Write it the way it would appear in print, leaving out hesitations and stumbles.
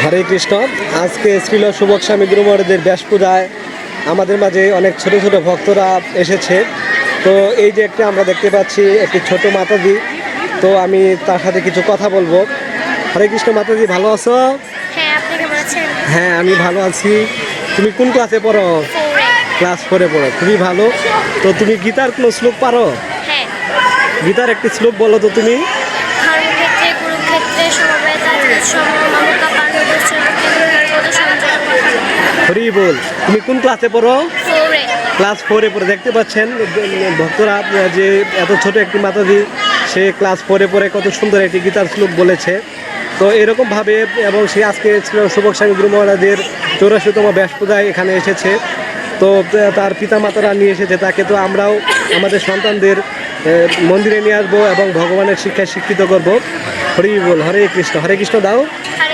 হরে কৃষ্ণ। আজকে ছিল সুবক স্বামী গুরুমহারাজের ব্যাস পূজায় আমাদের মাঝে অনেক ছোট ছোট ভক্তরা এসেছে। তো এই যে একটা আমরা দেখতে পাচ্ছি একটি ছোট মাতাজি, তো আমি তার সাথে কিছু কথা বলবো। হরে কৃষ্ণ মাতাজি, ভালো আছো? হ্যাঁ, আপনি কেমন আছেন? হ্যাঁ, আমি ভালো আছি। তুমি কোন ক্লাসে পড়ো? ক্লাস 4-এ পড়ো, খুবই ভালো। তো তুমি গীতার কোনো শ্লোক পারো? হ্যাঁ। গীতার একটি শ্লোক বলো তো তুমি। ধর্মক্ষেত্রে কুরুক্ষেত্রে সমবেত সমমমকা পাণ্ডবস্য সঞ্জয়। হরি বল। তুমি কোন ক্লাসে পড়ো? ফোরে। ক্লাস 4-এ পড়ে। দেখতে পাচ্ছেন ভক্তরা যে এত ছোট একটি মাতাজি, সে ক্লাস 4-এ পড়ে কত সুন্দর একটি গীতার শ্লোক বলেছে। তো এরকমভাবে এবং সে আজকে ছিল সুবক স্বামী গুরু মহারাজের 84তম ব্যাস পূজায় এখানে এসেছে। তো তার পিতা মাতারা নিয়ে এসেছে তাকে। তো আমরাও আমাদের সন্তানদের মন্দিরে নিয়ে আসবো এবং ভগবানের শিক্ষায় শিক্ষিত করবো। হরি বল। হরে কৃষ্ণ। হরে কৃষ্ণ দাও। হরে